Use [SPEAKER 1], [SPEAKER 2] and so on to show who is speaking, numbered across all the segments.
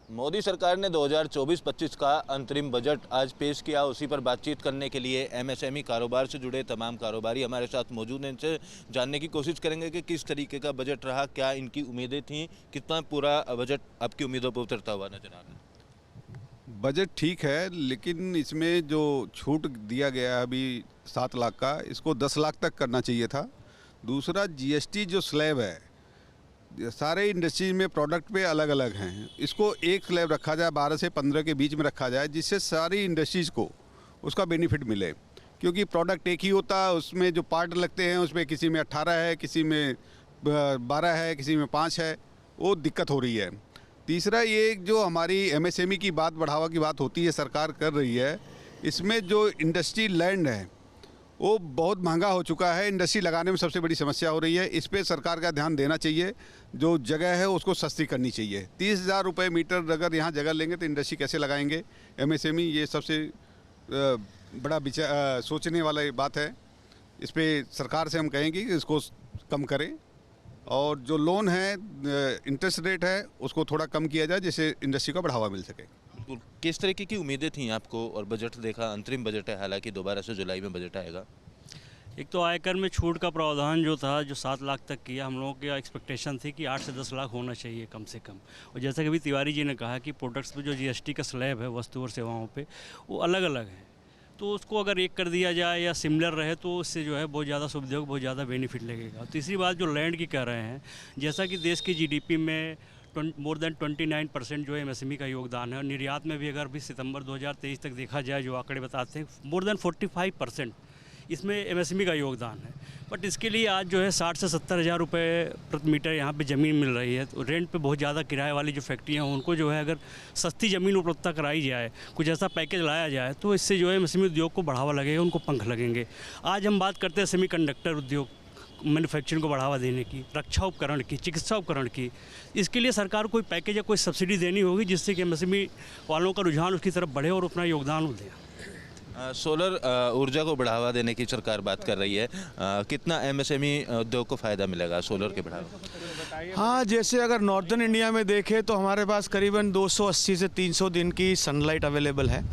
[SPEAKER 1] मोदी सरकार ने 2024-25 का अंतरिम बजट आज पेश किया। उसी पर बातचीत करने के लिए एमएसएमई कारोबार से जुड़े तमाम कारोबारी हमारे साथ मौजूद हैं। इनसे जानने की कोशिश करेंगे कि किस तरीके का बजट रहा, क्या इनकी उम्मीदें थीं, कितना पूरा बजट आपकी उम्मीदों पर उतरता हुआ नजर आ रहा है।
[SPEAKER 2] बजट ठीक है, लेकिन इसमें जो छूट दिया गया है अभी 7 लाख का, इसको 10 लाख तक करना चाहिए था। दूसरा, जीएसटी जो स्लैब है सारे इंडस्ट्रीज में प्रोडक्ट पे अलग अलग हैं, इसको एक स्लैब रखा जाए, 12 से 15 के बीच में रखा जाए, जिससे सारी इंडस्ट्रीज़ को उसका बेनिफिट मिले। क्योंकि प्रोडक्ट एक ही होता है, उसमें जो पार्ट लगते हैं उसमें किसी में 18 है, किसी में 12 है, किसी में 5 है, वो दिक्कत हो रही है। तीसरा, ये जो हमारी एमएसएमई की बढ़ावा की बात होती है, सरकार कर रही है, इसमें जो इंडस्ट्री लैंड है वो बहुत महंगा हो चुका है। इंडस्ट्री लगाने में सबसे बड़ी समस्या हो रही है। इस पे सरकार का ध्यान देना चाहिए। जो जगह है उसको सस्ती करनी चाहिए। 30,000 रुपये मीटर अगर यहाँ जगह लेंगे तो इंडस्ट्री कैसे लगाएंगे? एमएसएमई ये सबसे बड़ा सोचने वाला बात है। इस पर सरकार से हम कहेंगे कि इसको कम करें, और जो लोन है, इंटरेस्ट रेट है, उसको थोड़ा कम किया जाए, जिससे इंडस्ट्री को बढ़ावा मिल सके।
[SPEAKER 1] किस तरीके की उम्मीदें थीं आपको? और बजट देखा, अंतरिम बजट है, हालांकि दोबारा से जुलाई में बजट आएगा।
[SPEAKER 3] एक तो आयकर में छूट का प्रावधान जो था, जो 7 लाख तक किया, हम लोगों की एक्सपेक्टेशन थी कि 8 से 10 लाख होना चाहिए कम से कम। और जैसा कि अभी तिवारी जी ने कहा कि प्रोडक्ट्स पे जो जीएसटी का स्लैब है वस्तु और सेवाओं पे, वो अलग अलग है, तो उसको अगर एक कर दिया जाए या सिमिलर रहे तो उससे जो है बहुत ज़्यादा सुविधा को बहुत ज़्यादा बेनिफिट लगेगा। तीसरी बात जो लैंड की कह रहे हैं, जैसा कि देश की जीडीपी में मोर देन 29% जो है एमएसएमई का योगदान है, और निर्यात में भी अगर भी सितंबर 2023 तक देखा जाए, जो आंकड़े बताते हैं, मोर देन 45% इसमें एमएसएमई का योगदान है। बट इसके लिए आज जो है 60 से 70 हज़ार रुपये प्रति मीटर यहाँ पे ज़मीन मिल रही है। तो रेंट पे बहुत ज़्यादा किराए वाली जो फैक्ट्रियाँ हैं उनको जो है अगर सस्ती ज़मीन उपलब्धता कराई जाए, कुछ ऐसा पैकेज लाया जाए, तो इससे जो है एमएसएमई उद्योग को बढ़ावा लगेगा, उनको पंख लगेंगे। आज हम बात करते हैं सेमीकंडक्टर उद्योग, मैन्युफैक्चरिंग को बढ़ावा देने की, रक्षा उपकरण की, चिकित्सा उपकरण की। इसके लिए सरकार को कोई पैकेज या कोई सब्सिडी देनी होगी, जिससे कि एमएसएमई वालों का रुझान उसकी तरफ बढ़े और अपना योगदान दें।
[SPEAKER 1] सोलर ऊर्जा को बढ़ावा देने की सरकार बात कर रही है। कितना एमएसएमई उद्योग को फ़ायदा मिलेगा सोलर के बढ़ावा?
[SPEAKER 4] हाँ, जैसे अगर नॉर्दर्न इंडिया में देखें तो हमारे पास करीबन 280 से 300 दिन की सनलाइट अवेलेबल है।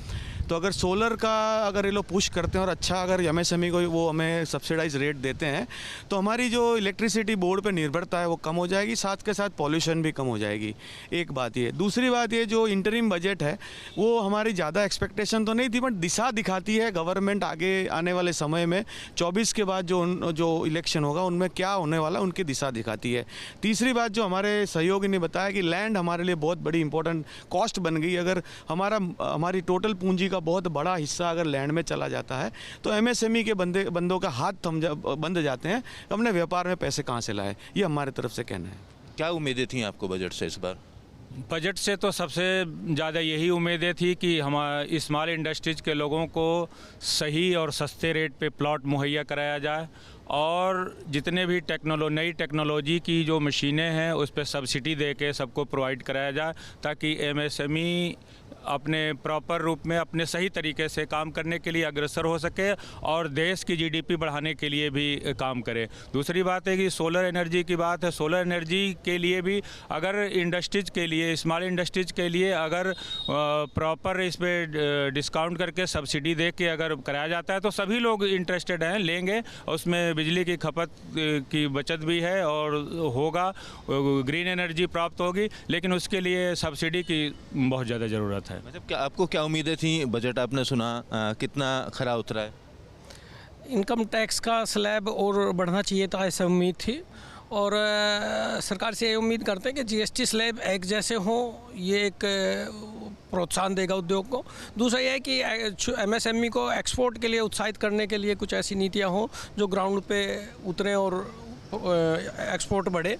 [SPEAKER 4] तो अगर सोलर का अगर ये लोग पुश करते हैं और अच्छा अगर एमएसएमई को वो हमें सब्सिडाइज रेट देते हैं, तो हमारी जो इलेक्ट्रिसिटी बोर्ड पे निर्भरता है वो कम हो जाएगी, साथ के साथ पॉल्यूशन भी कम हो जाएगी। एक बात ये। दूसरी बात ये, जो इंटरिम बजट है वो हमारी ज़्यादा एक्सपेक्टेशन तो नहीं थी, बट दिशा दिखाती है गवर्नमेंट आगे आने वाले समय में 24 के बाद जो इलेक्शन होगा उनमें क्या होने वाला, उनकी दिशा दिखाती है। तीसरी बात जो हमारे सहयोगी ने बताया कि लैंड हमारे लिए बहुत बड़ी इंपॉर्टेंट कॉस्ट बन गई। अगर हमारी टोटल पूंजी बहुत बड़ा हिस्सा अगर लैंड में चला जाता है तो एमएसएमई के बंदों का हाथ बंद जाते हैं, अपने व्यापार में पैसे कहाँ से लाए, ये हमारे तरफ से कहना है।
[SPEAKER 1] क्या उम्मीदें थी आपको बजट से इस बार?
[SPEAKER 5] बजट से तो सबसे ज़्यादा यही उम्मीदें थी कि हमारे स्मॉल इंडस्ट्रीज़ के लोगों को सही और सस्ते रेट पे प्लॉट मुहैया कराया जाए, और जितने भी नई टेक्नोलॉजी की जो मशीनें हैं उस पर सब्सिडी दे के सबको प्रोवाइड कराया जाए, ताकि एमएसएमई अपने प्रॉपर रूप में अपने सही तरीके से काम करने के लिए अग्रसर हो सके और देश की जीडीपी बढ़ाने के लिए भी काम करे। दूसरी बात है कि सोलर एनर्जी की बात है। सोलर एनर्जी के लिए भी अगर इंडस्ट्रीज़ के लिए, स्मॉल इंडस्ट्रीज़ के लिए अगर प्रॉपर इस पर डिस्काउंट करके सब्सिडी दे के अगर कराया जाता है तो सभी लोग इंटरेस्टेड हैं, लेंगे। उसमें बिजली की खपत की बचत भी है और होगा, ग्रीन एनर्जी प्राप्त होगी, लेकिन उसके लिए सब्सिडी की बहुत ज़्यादा ज़रूरत है।
[SPEAKER 1] मतलब आपको क्या उम्मीदें थी? बजट आपने सुना, कितना खरा उतरा है?
[SPEAKER 6] इनकम टैक्स का स्लैब और बढ़ना चाहिए था, ऐसा उम्मीद थी। और सरकार से ये उम्मीद करते हैं कि जीएसटी स्लैब एक जैसे हों, ये एक प्रोत्साहन देगा उद्योग को। दूसरा यह है कि एमएसएमई को एक्सपोर्ट के लिए उत्साहित करने के लिए कुछ ऐसी नीतियाँ हों जो ग्राउंड पे उतरें और एक्सपोर्ट बढ़े,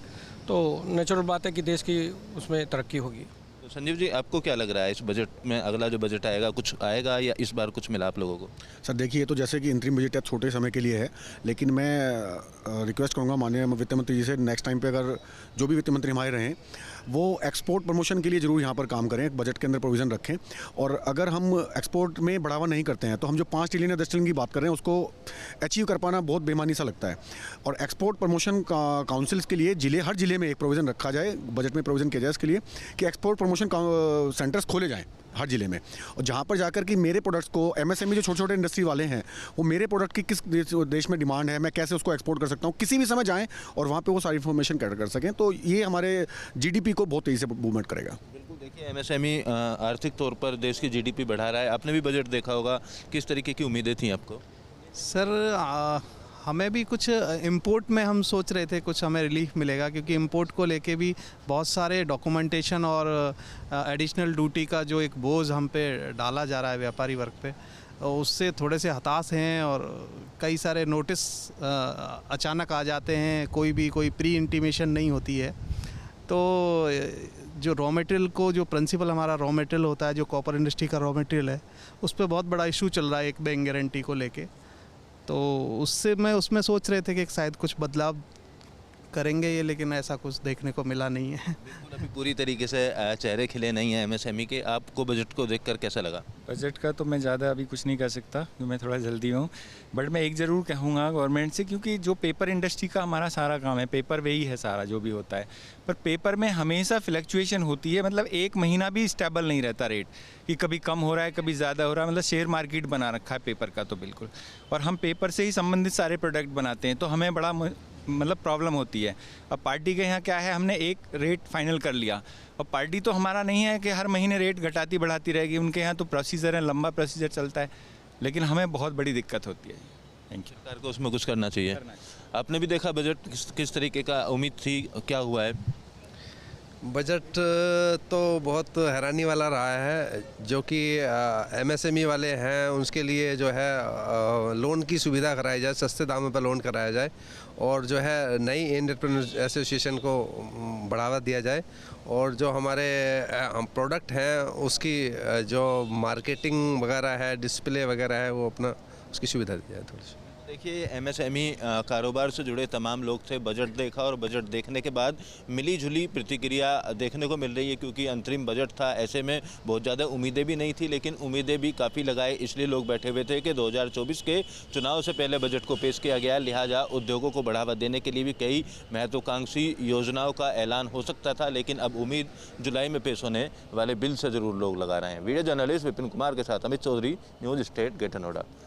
[SPEAKER 6] तो नेचुरल बात है कि देश की उसमें तरक्की होगी।
[SPEAKER 1] तो संजीव जी, आपको क्या लग रहा है इस बजट में? अगला जो बजट आएगा कुछ आएगा या इस बार कुछ मिला आप लोगों को?
[SPEAKER 7] सर देखिए, तो जैसे कि इंतरिम बजट छोटे समय के लिए है, लेकिन मैं रिक्वेस्ट करूंगा माननीय वित्त मंत्री जी से, नेक्स्ट टाइम पे अगर जो भी वित्त मंत्री हमारे रहें वो एक्सपोर्ट प्रमोशन के लिए ज़रूर यहाँ पर काम करें, बजट के अंदर प्रोविज़न रखें। और अगर हम एक्सपोर्ट में बढ़ावा नहीं करते हैं तो हम जो 5 ट्रिलियन या 10 ट्रिलियन की बात कर रहे हैं उसको अचीव कर पाना बहुत बेमानी सा लगता है। और एक्सपोर्ट प्रमोशन काउंसिल्स के लिए हर ज़िले में एक प्रोविज़न रखा जाए, बजट में प्रोविज़न किया जाए इसके लिए कि एक्सपोर्ट प्रमोशन सेंटर्स खोले जाएँ हर ज़िले में, और जहाँ पर जाकर कि मेरे प्रोडक्ट्स को एमएसएमई जो छोटे छोटे इंडस्ट्री वाले हैं वो मेरे प्रोडक्ट की किस देश में डिमांड है, मैं कैसे उसको एक्सपोर्ट कर सकता हूँ, किसी भी समय जाएं और वहाँ पे वो सारी इन्फॉर्मेशन कैटर कर सकें। तो ये हमारे जीडीपी को बहुत तेज़ी से मूवमेंट करेगा।
[SPEAKER 1] बिल्कुल, देखिए एमएसएमई आर्थिक तौर पर देश की जीडीपी बढ़ा रहा है। आपने भी बजट देखा होगा, किस तरीके की उम्मीदें थी आपको?
[SPEAKER 8] सर हमें भी कुछ इंपोर्ट में हम सोच रहे थे कुछ हमें रिलीफ मिलेगा, क्योंकि इंपोर्ट को लेके भी बहुत सारे डॉक्यूमेंटेशन और एडिशनल ड्यूटी का जो एक बोझ हम पे डाला जा रहा है व्यापारी वर्ग पे, उससे थोड़े से हताश हैं। और कई सारे नोटिस अचानक आ जाते हैं, कोई प्री इंटीमेशन नहीं होती है। तो जो रॉ मटेरियल को, जो प्रिंसिपल हमारा रॉ मटेरियल होता है, जो कॉपर इंडस्ट्री का रॉ मटेरियल है, उस पर बहुत बड़ा इशू चल रहा है एक बैंक गारंटी को लेके। तो उसमें सोच रहे थे कि शायद कुछ बदलाव करेंगे ये, लेकिन ऐसा कुछ देखने को मिला नहीं है।
[SPEAKER 1] बिल्कुल, अभी पूरी तरीके से चेहरे खिले नहीं हैं एमएसएमई के। आपको बजट को देखकर कैसा लगा?
[SPEAKER 5] बजट का तो मैं ज़्यादा अभी कुछ नहीं कर सकता क्योंकि मैं थोड़ा जल्दी हूँ, बट मैं एक ज़रूर कहूँगा गवर्नमेंट से, क्योंकि जो पेपर इंडस्ट्री का हमारा सारा काम है, पेपर वही है सारा जो भी होता है, पर पेपर में हमेशा फ्लक्चुएशन होती है। मतलब एक महीना भी स्टेबल नहीं रहता रेट, कि कभी कम हो रहा है कभी ज़्यादा हो रहा है। मतलब शेयर मार्केट बना रखा है पेपर का तो बिल्कुल, और हम पेपर से ही संबंधित सारे प्रोडक्ट बनाते हैं, तो हमें बड़ा मतलब प्रॉब्लम होती है। अब पार्टी के यहाँ क्या है, हमने एक रेट फाइनल कर लिया, और पार्टी तो हमारा नहीं है कि हर महीने रेट घटाती बढ़ाती रहेगी। उनके यहाँ तो प्रोसीजर है, लंबा प्रोसीजर चलता है, लेकिन हमें बहुत बड़ी दिक्कत होती है। Thank you.
[SPEAKER 1] सरकार को उसमें कुछ करना चाहिए। आपने भी देखा बजट, किस तरीके का उम्मीद थी, क्या हुआ है?
[SPEAKER 9] बजट तो बहुत हैरानी वाला रहा है। जो कि एमएसएमई वाले हैं उसके लिए जो है लोन की सुविधा कराई जाए, सस्ते दामों पर लोन कराया जाए, और जो है नई एंटरप्रेन्योर एसोसिएशन को बढ़ावा दिया जाए, और जो हमारे प्रोडक्ट हैं उसकी जो मार्केटिंग वगैरह है, डिस्प्ले वगैरह है, वो अपना उसकी सुविधा दी जाए थोड़ी सी।
[SPEAKER 1] देखिए एमएसएमई कारोबार से जुड़े तमाम लोग थे, बजट देखा और बजट देखने के बाद मिली जुली प्रतिक्रिया देखने को मिल रही है, क्योंकि अंतरिम बजट था, ऐसे में बहुत ज़्यादा उम्मीदें भी नहीं थी, लेकिन उम्मीदें भी काफ़ी लगाए इसलिए लोग बैठे हुए थे कि 2024 के चुनाव से पहले बजट को पेश किया गया, लिहाजा उद्योगों को बढ़ावा देने के लिए भी कई महत्वाकांक्षी योजनाओं का ऐलान हो सकता था। लेकिन अब उम्मीद जुलाई में पेश होने वाले बिल से ज़रूर लोग लगा रहे हैं। वीडियो जर्नलिस्ट विपिन कुमार के साथ Amit Chaudhary, news state, Greater Noida.